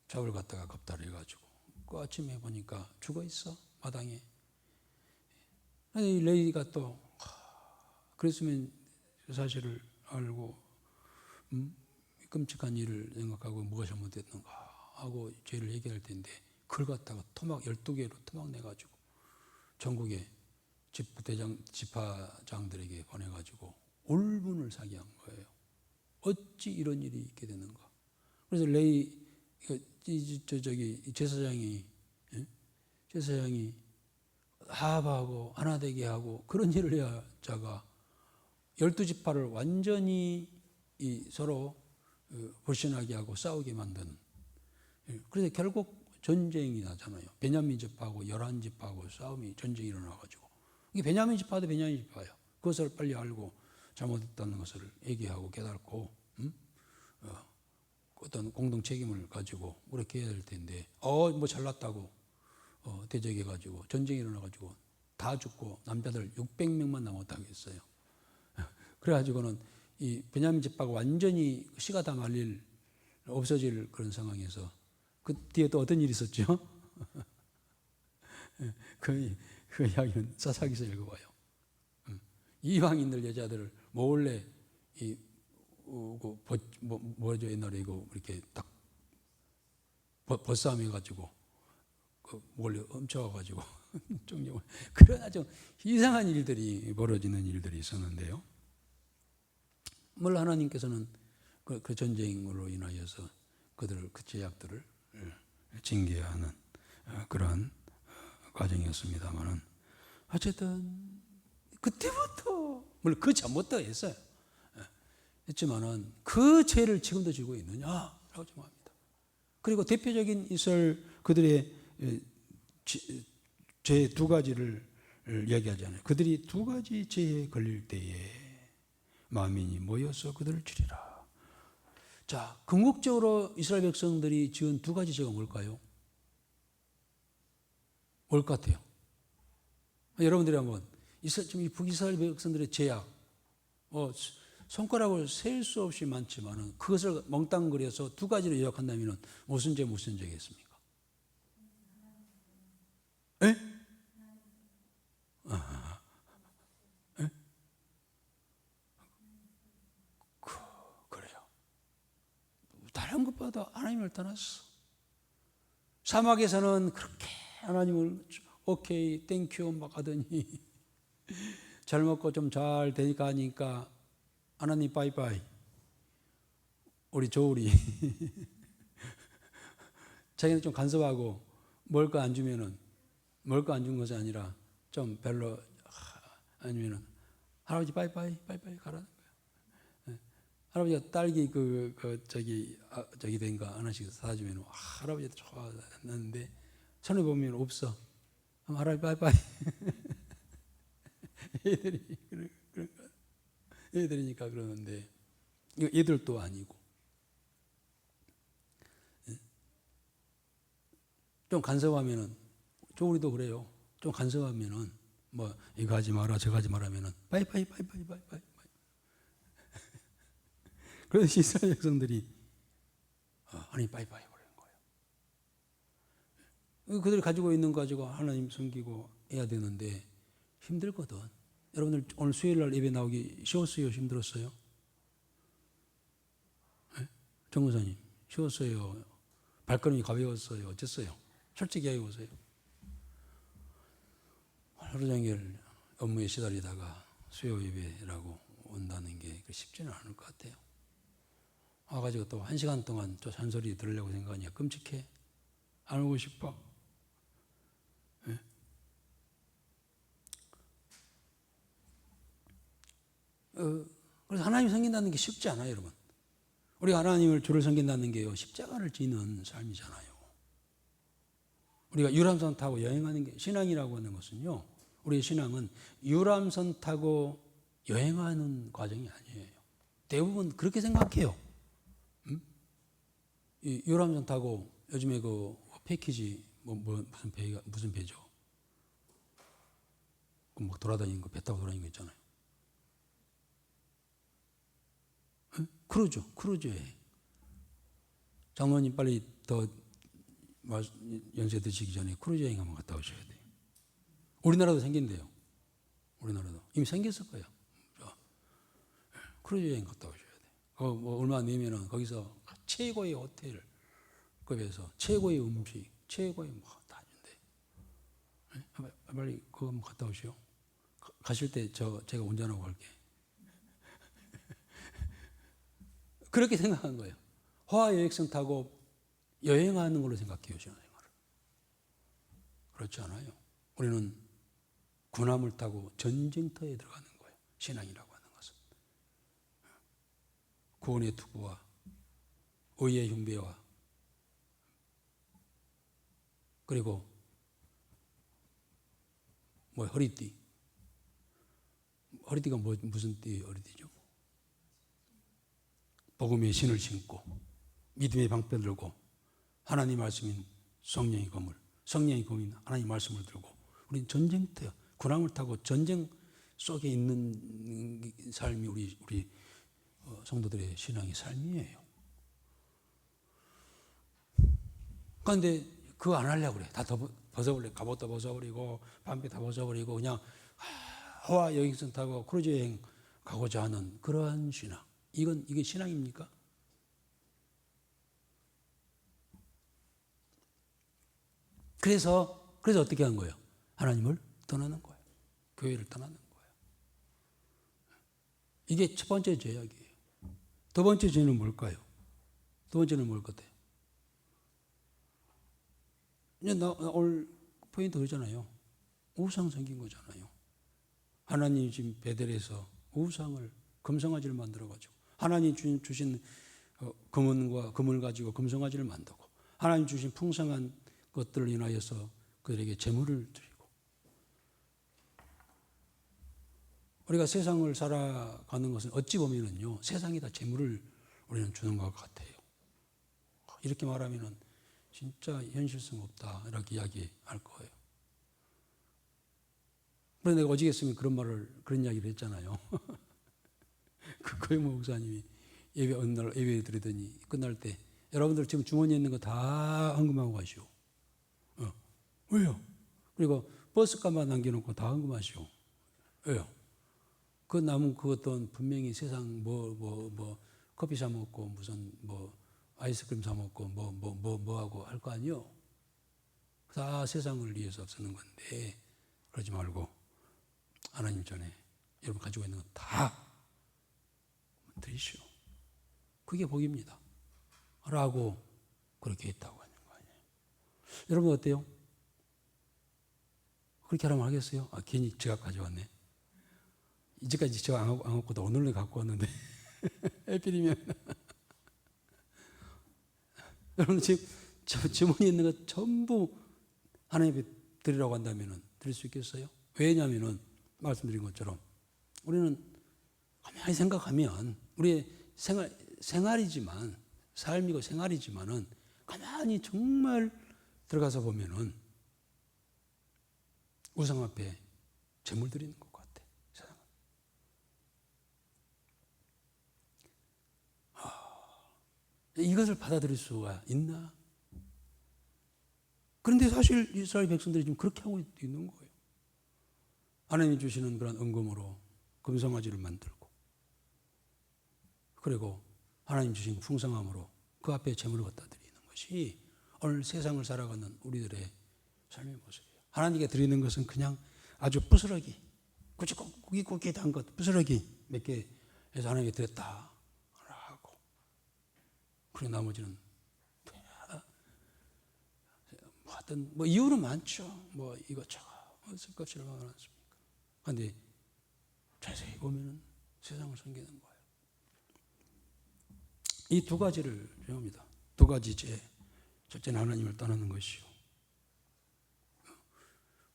첩을 갖다가 겁탈해가지고 그 아침에 보니까 죽어 있어, 마당에. 이 레이가 또 그랬으면 그 사실을 알고 끔찍한 일을 생각하고 뭐가 잘못됐는가 하고 죄를 얘기할 텐데, 그걸 갖다가 토막 12개로 토막 내가지고 전국의 지파장들에게 보내가지고 울분을 사게 한 거예요. 어찌 이런 일이 있게 되는가. 그래서 제사장이 하합하고 하나 되게 하고 그런 일을 해야 자가 12지파를 완전히 서로 불신하게 하고 싸우게 만든. 그래서 결국 전쟁이 나잖아요. 베냐민 지파하고 11지파하고 전쟁이 일어나가지고, 이게 베냐민 지파도 베냐민 지파예요. 그것을 빨리 알고 잘못했다는 것을 얘기하고 깨닫고 어떤 공동 책임을 가지고 그렇게 해야 될 텐데, 뭐 잘났다고 대적해가지고 전쟁이 일어나가지고 다 죽고 남자들 600명만 남았다고 했어요. 그래가지고는 이 베냐민 지파가 완전히 씨가 다 없어질 그런 상황에서 그 뒤에 또 어떤 일이 있었죠? 그 이야기는 사사기서 읽어봐요. 이방인들 여자들을 몰래 뭐죠, 옛날에 이거 이렇게 딱 벗싸움 해가지고 몰래 훔쳐와가지고 그런 아주 이상한 일들이 벌어지는 일들이 있었는데요. 물론 하나님께서는 그 전쟁으로 인하여서 그 제약들을 징계하는 그런 과정이었습니다만은, 어쨌든 그때부터, 물론 그 전부터 했어요. 했지만은 그 죄를 지금도 지고 있느냐라고 질문합니다. 그리고 대표적인 이스라엘 그들의 죄 두 가지를 이야기하잖아요. 그들이 두 가지 죄에 걸릴 때에 만민이 모여서 그들을 죽이라. 자, 궁극적으로 이스라엘 백성들이 지은 두 가지 죄가 뭘까요? 뭘 것 같아요? 여러분들이 한번 지금 이 북이스라엘 백성들의 죄악, 손가락을 셀 수 없이 많지만은 그것을 멍땅그려서 두 가지로 요약한다면 무슨 죄겠습니까? 에? 에? 그래요. 다른 것보다 하나님을 떠났어. 사막에서는 그렇게 하나님을 오케이, 땡큐 막 하더니 잘 먹고 좀 잘 되니까 하니까 하나님 바이바이. 우리 조울이 자기는 좀 간섭하고 먹을 거 안 주면은, 먹을 거 안 준 것이 아니라 좀 별로 아니면은 할아버지 바이바이 가라는 거예요. 할아버지가 딸기 저기 된가 하나씩 사주면 할아버지도 좋아하는데 손에 보면 없어. 그럼 할아버지 빠이빠이. 애들이니까 그러는데 이거 애들도 아니고 좀 간섭하면은 우리도 그래요. 좀 간섭하면은 뭐 이거 하지 마라 저거 하지 마라면은 빠이빠이. 그래서 이스라엘 백성들이 하나님 빠이빠이 버리는 거예요. 그들이 가지고 있는 거 가지고 하나님 섬기고 해야 되는데 힘들거든. 여러분들 오늘 수요일날 예배 나오기 쉬웠어요? 힘들었어요? 네? 정무사님 쉬웠어요? 발걸음이 가벼웠어요? 어땠어요? 솔직히 얘기해보세요. 하루 종일 업무에 시달리다가 수요 예배라고 온다는 게 쉽지는 않을 것 같아요. 와가지고 또 1시간 동안 또 잔소리 들으려고 생각하니까 끔찍해. 안 오고 싶어. 네? 그래서 하나님 섬긴다는 게 쉽지 않아요, 여러분. 우리가 하나님을 주를 섬긴다는 게요, 십자가를 지는 삶이잖아요. 우리가 유람선 타고 여행하는 게 신앙이라고 하는 것은요, 우리의 신앙은 유람선 타고 여행하는 과정이 아니에요. 대부분 그렇게 생각해요. 이 유람선 타고 요즘에 그 패키지 무슨 배죠? 뭐 돌아다니는 거, 배 타고 돌아다니는 거 있잖아요. 크루즈에. 장로님 빨리 더 연세 드시기 전에 크루즈 여행 한번 갔다 오셔야 돼요. 우리나라도 생긴대요. 우리나라도 이미 생겼을 거예요. 크루즈 여행 갔다 오셔야 돼요. 뭐 얼마 내면은 거기서 최고의 호텔급에서 최고의 음식, 최고의 뭐 다 준대. 빨리 그거 한번 갔다 오시오. 가실 때 제가 운전하고 갈게. 그렇게 생각한 거예요. 화여행선 타고 여행하는 걸로 생각해요, 신앙생활을. 그렇지 않아요. 우리는 군함을 타고 전쟁터에 들어가는 거예요. 신앙이라고 하는 것은. 구원의 투구와 의의 흉배와 그리고 뭐 허리띠. 허리띠가 무슨 띠 허리띠죠? 복음의 신을 신고 믿음의 방패를 들고 하나님 말씀인 성령의 검을, 성령의 검인 하나님 말씀을 들고 우리는 전쟁터, 군함을 타고 전쟁 속에 있는 삶이 우리 성도들의 신앙의 삶이에요. 그런데 그거 안 하려고 그래. 다 벗어버려. 갑옷도 벗어버리고 반패 다 벗어버리고 그냥 하와 여행선 타고 크루즈 여행 가고자 하는 그러한 신앙. 이게 신앙입니까? 그래서 어떻게 한 거예요? 하나님을 떠나는 거예요. 교회를 떠나는 거예요. 이게 첫 번째 죄악이에요. 두 번째 죄는 뭘까요? 두 번째는 뭘 같아요? 이제 오늘 포인트 그러잖아요. 우상 섬긴 거잖아요. 하나님 지금 베델에서 우상을 금송아지를 만들어가지고 하나님 주신 금을 가지고 금송아지를 만들고 하나님 주신 풍성한 것들을 인하여서 그들에게 제물을 드리고 우리가 세상을 살아가는 것은 어찌 보면은요 세상에다 제물을 우리는 주는 것 같아요. 이렇게 말하면은 진짜 현실성 없다 이렇게 이야기할 거예요. 그런데 내가 어지겠으면 그런 이야기를 했잖아요. 그 고영모 목사님이 어느 날 예배 드리더니 끝날 때 여러분들 지금 주머니에 있는 거 다 헌금하고 가시오. 왜요? 그리고 버스값만 남겨놓고 다 헌금하시오. 왜요? 그 남은 그것도 분명히 세상 커피 사 먹고 무슨 아이스크림 사 먹고 뭐 하고 할 거 아니요? 다 세상을 위해서 쓰는 건데 그러지 말고 하나님 전에 여러분 가지고 있는 건 다 드리시오. 그게 복입니다. 라고 그렇게 했다고 하는 거 아니에요. 여러분 어때요? 그렇게 하라면 하겠어요? 괜히 제가 가져왔네. 이제까지 제가 안 갖고도 오늘로 갖고 왔는데 하필이면 여러분 지금 주머니에 있는 것 전부 하나님께 드리라고 한다면 드릴 수 있겠어요? 왜냐하면 말씀드린 것처럼 우리는 가만히 생각하면 우리의 생활이지만 삶이고 생활이지만은 가만히 정말 들어가서 보면은 우상 앞에 제물 드리는 것 같아. 세상은. 이것을 받아들일 수가 있나? 그런데 사실 이스라엘 백성들이 지금 그렇게 하고 있는 거예요. 하나님이 주시는 그런 은금으로 금송아지를 만들고, 그리고 하나님 주신 풍성함으로 그 앞에 제물을 갖다 드리는 것이 오늘 세상을 살아가는 우리들의 삶의 모습이에요. 하나님께 드리는 것은 그냥 아주 부스러기, 꾸깃꾸깃한 것, 부스러기 몇 개 해서 하나님께 드렸다 하고, 그리고 나머지는 하여튼 뭐 이유는 많죠. 뭐 이것저것 쓸 것이 얼마나 많습니까? 그런데 자세히 보면은 세상을 섬기는 거예요. 이 두 가지를 배웁니다. 두 가지 죄. 첫째는 하나님을 떠나는 것이요.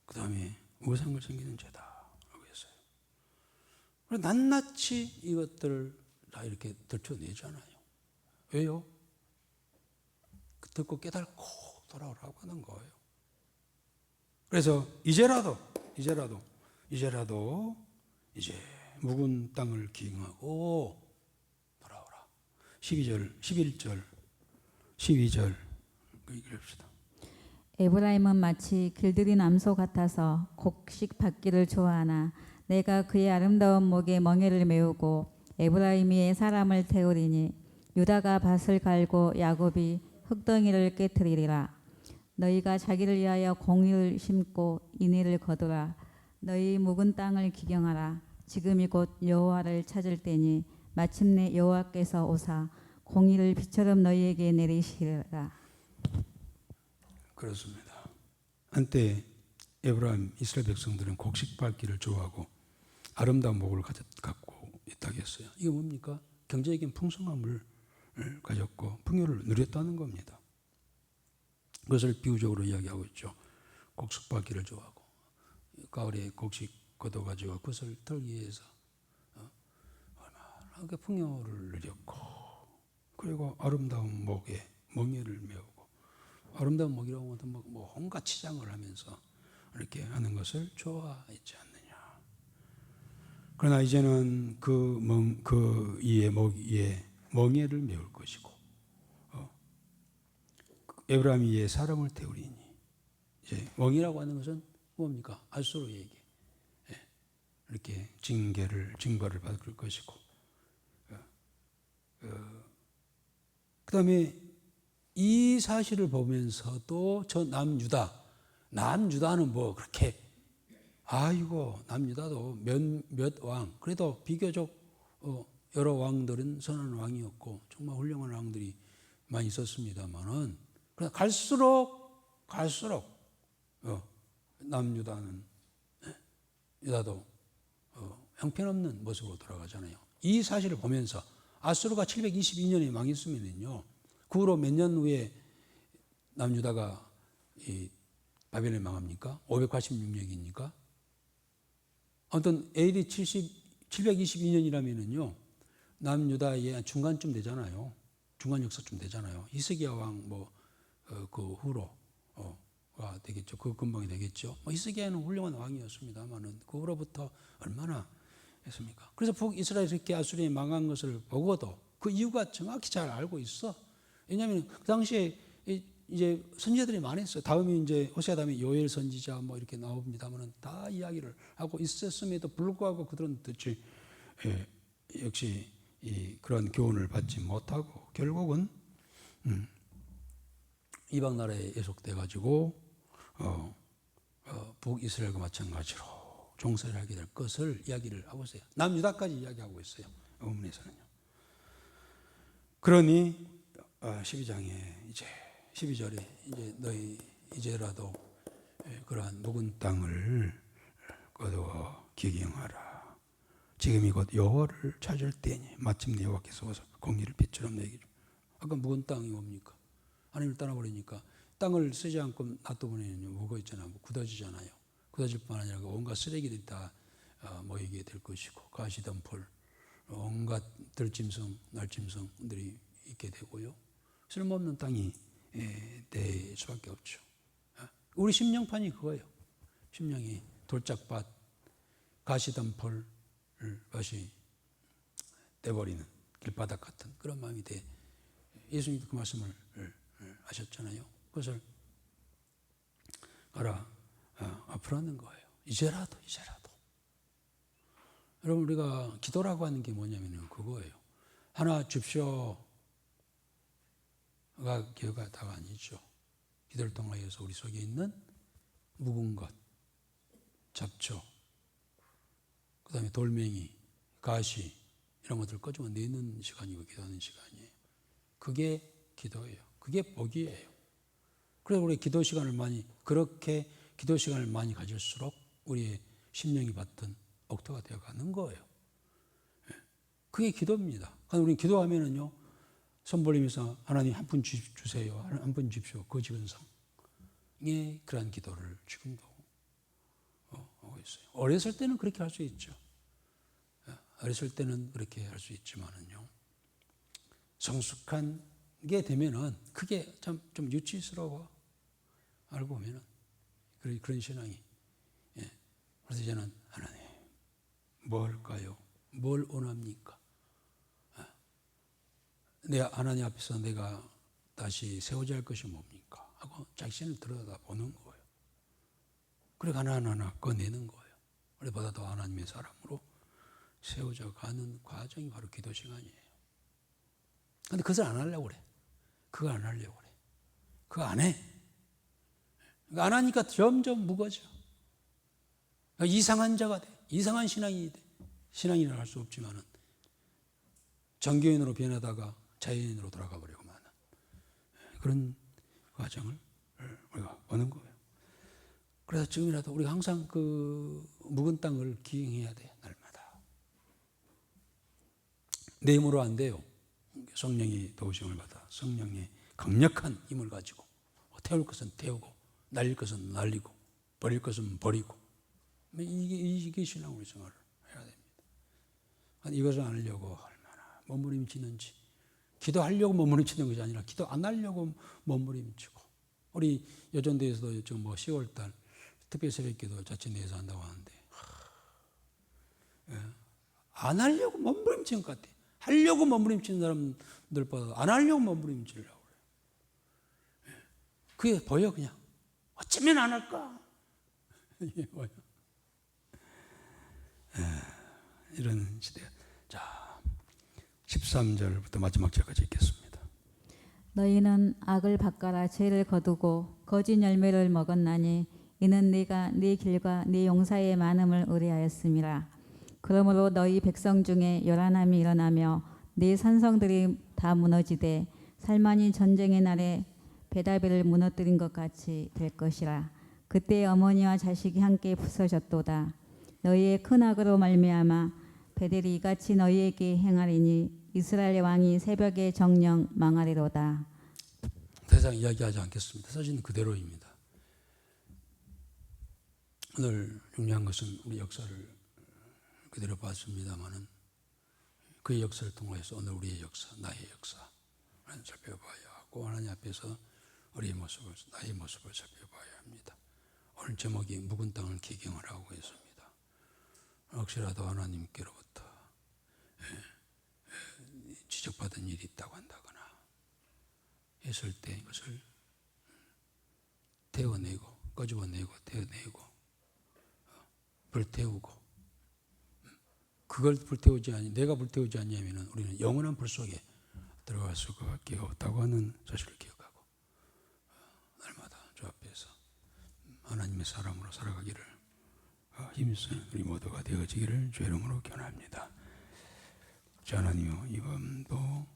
그 다음에 우상을 섬기는 죄다 라고 했어요. 그래서 낱낱이 이것들을 다 이렇게 들춰내잖아요. 왜요? 듣고 깨닫고 돌아오라고 하는 거예요. 그래서 이제라도 이제 묵은 땅을 기경하고 돌아오라. 12절, 11절, 12절 그 얘기를 합시다. 에브라임은 마치 길들인 암소 같아서 곡식 받기를 좋아하나 내가 그의 아름다운 목에 멍에를 메우고 에브라임이 사람을 태우리니 유다가 밭을 갈고 야곱이 흙덩이를 깨트리리라. 너희가 자기를 위하여 공의를 심고 인의를 거두라. 너희 묵은 땅을 기경하라. 지금이 곧 여호와를 찾을 때니 마침내 여호와께서 오사 공의를 비처럼 너희에게 내리시리라. 그렇습니다. 한때 에브라임 이스라엘 백성들은 곡식 밟기를 좋아하고 아름다운 목을 갖고 있다고 했어요. 이게 뭡니까? 경제적인 풍성함을 가졌고 풍요를 누렸다는 겁니다. 그것을 비유적으로 이야기하고 있죠. 곡식 밟기를 좋아하고 가을에 곡식 걷어가지고 그것을 털기 위해서 얼마나 풍요를 누렸고, 그리고 아름다운 목에 멍에를 메우고, 아름다운 목이라고 하면 뭐 온갖 치장을 하면서 이렇게 하는 것을 좋아했지 않느냐. 그러나 이제는 그 이의 목 위에 멍에를 메울 것이고, 에브라임이 이에 사람을 태우리니, 이제 멍이라고 하는 것은 뭡니까? 아수르에게 이렇게 징벌을 받을 것이고, 그 다음에 이 사실을 보면서도 저 남유다는 뭐 그렇게, 아이고 남유다도 몇 왕, 그래도 비교적 여러 왕들은 선한 왕이었고 정말 훌륭한 왕들이 많이 있었습니다만은, 그러나 갈수록 남유다는 유다도 형편없는 모습으로 돌아가잖아요. 이 사실을 보면서 아수르가 722년에 망했으면요, 그 후로 몇 년 후에 남유다가 이 바벨론에 망합니까? 586년이니까. 아무튼 AD 722년이라면은요, 남유다의 중간쯤 되잖아요. 중간 역사쯤 되잖아요. 히스기야 왕 그 후로가 되겠죠. 그 근방이 되겠죠. 히스기야는 훌륭한 왕이었습니다만은 그 후로부터 얼마나 했습니까? 그래서 북이스라엘에서 이렇게 아수르에 망한 것을 보고도 그 이유가 정확히 잘 알고 있어. 왜냐하면 그 당시에 이제 선지자들이 많았어요. 다음에 이제 호세아 다음에 요엘 선지자 뭐 이렇게 나옵니다만은 다 이야기를 하고 있었음에도 불구하고 그들은 도대체 역시 그런 교훈을 받지 못하고 결국은 이방 나라에 예속돼 가지고 북이스라엘과 마찬가지로 종살이를 하게 될 것을 이야기를 하고 있어요. 남유다까지 이야기하고 있어요. 어문에서는요. 그러니 12장에 이제 12절에 이제 너희 이제라도 그러한 묵은 땅을 거두어 기경하라. 지금이 곧 여호와를 찾을 때니 마침내 여호와께서 오사 공의를 빛처럼 내게. 아까 묵은 땅이 뭡니까? 하나님을 떠나버리니까 땅을 쓰지 않고 놔둬보내면 뭐가 있잖아. 뭐 굳어지잖아요. 굳어질 뿐만 아니라 온갖 쓰레기들이 다 모이게 될 것이고 가시덤불, 온갖 들짐승, 날짐승들이 있게 되고요. 쓸모없는 땅이 될 수밖에 없죠. 우리 심령판이 그거예요. 심령이 돌짝밭, 가시덤불 것이 떼버리는 길바닥 같은 그런 마음이 돼. 예수님도 그 말씀을 하셨잖아요. 그것을 앞으로 하는 거예요. 이제라도. 여러분, 우리가 기도라고 하는 게 뭐냐면 그거예요. 하나 줍쇼가 기도가 다가 아니죠. 기도를 통하여서 우리 속에 있는 묵은 것, 잡초, 그 다음에 돌멩이, 가시 이런 것들을 꺼집어 내는 시간이고 기도하는 시간이에요. 그게 기도예요. 그게 복이에요. 그래서 우리 기도 시간을 그렇게 기도 시간을 많이 가질수록 우리의 심령이 받던 옥토가 되어가는 거예요. 그게 기도입니다. 우리는 기도하면은요, 손 벌리면서 하나님 한 푼 주세요. 한 푼 주십시오. 거지근성의 그러한 기도를 지금도 하고 있어요. 어렸을 때는 그렇게 할 수 있죠. 어렸을 때는 그렇게 할 수 있지만은요, 성숙한 게 되면은 그게 좀 유치스러워. 알고 보면은 그런 신앙이. 그래서 저는 하나님 뭘까요? 뭘 원합니까? 하나님 앞에서 내가 다시 세워져야 할 것이 뭡니까? 하고 자신을 들여다보는 거예요. 그리고 하나하나 꺼내는 거예요. 우리보다 더 하나님의 사람으로 세워져 가는 과정이 바로 기도 시간이에요. 근데 그것을 안 하려고 그래. 그거 안 하려고 그래. 그거 안 해. 안 하니까 점점 무거워져. 이상한 자가 돼. 이상한 신앙이 돼. 신앙이라 할 수 없지만은 정교인으로 변하다가 자연인으로 돌아가 버리고 마는 그런 과정을 우리가 오는 거예요. 그래서 지금이라도 우리가 항상 그 묵은 땅을 기행해야 돼. 날마다. 내 힘으로 안 돼요. 성령이 도우심을 받아 성령의 강력한 힘을 가지고 태울 것은 태우고 날릴 것은 날리고 버릴 것은 버리고 이게 신앙의 생활을 해야 됩니다. 이것을 안 하려고 얼마나 몸부림치는지. 기도하려고 몸부림치는 것이 아니라 기도 안 하려고 몸부림치고. 우리 여전도에서도 지금 10월달 특별 새벽기도 자치내에서 한다고 하는데 안 하려고 몸부림치는 것 같아. 하려고 몸부림치는 사람들보다 안 하려고 몸부림치려고 그래요. 그게 보여 그냥. 어쩌면 안 할까? 이게 뭐야? 이런 시대야. 자, 13절부터 마지막 절까지 읽겠습니다. 너희는 악을 바꿔라 죄를 거두고 거짓 열매를 먹었나니 이는 네가 네 길과 네 용사의 많음을 의뢰하였음이라. 그러므로 너희 백성 중에 요란함이 일어나며 네 산성들이 다 무너지되 살만이 전쟁의 날에 베다벨을 무너뜨린 것 같이 될 것이라. 그때 어머니와 자식이 함께 부서졌도다. 너희의 큰 악으로 말미암아 베델이 이같이 너희에게 행하리니 이스라엘 왕이 새벽에 정령 망하리로다. 더 이상 이야기하지 않겠습니다. 사실은 그대로입니다. 오늘 중요한 것은 우리 역사를 그대로 봤습니다만은 그의 역사를 통해서 오늘 우리의 역사, 나의 역사를 살펴봐야 하고 하나님 앞에서 우리의 모습을, 나의 모습을 살펴봐야 합니다. 오늘 제목이 묵은 땅을 기경하라고 했습니다. 혹시라도 하나님께로부터 지적받은 일이 있다고 한다거나 했을 때 이것을 태워내고 꺼집어내고 태워내고 불태우고 그걸 불태우지 않니 내가 불태우지 않냐면 우리는 영원한 불 속에 들어갈 수밖에 없다고 하는 사실을 기억하고 날마다 주 앞에서 하나님의 사람으로 살아가기를 힘쓰는 우리 모두가 되어지기를 주의 이름으로 권합니다. 주 하나님이여 이번도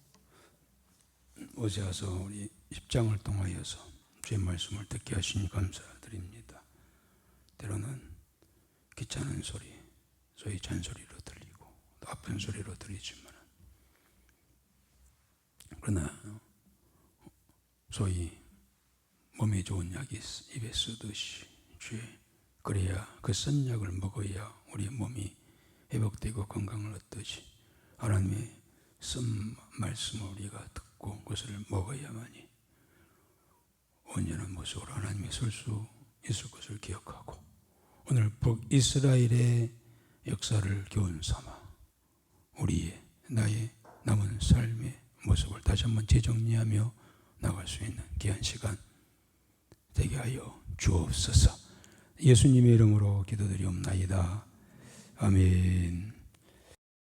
오세아서 우리 10장을 통하여서 주의 말씀을 듣게 하시니 감사드립니다. 때로는 귀찮은 소리, 소위 잔소리로 들리고 또 아픈 소리로 드리지만, 그러나 소위 몸에 좋은 약이 입에 쓰듯이 주의, 그래야 그 쓴 약을 먹어야 우리 몸이 회복되고 건강을 얻듯이 하나님의 쓴 말씀을 우리가 듣고 그것을 먹어야만이 온전한 모습으로 하나님이 설 수 있을 것을 기억하고, 오늘 북이스라엘의 역사를 교훈 삼아 우리의 나의 남은 삶의 모습을 다시 한번 재정리하며 나갈 수 있는 귀한 시간 되게 하여 주옵소서. 예수님의 이름으로 기도드리옵나이다. 아멘.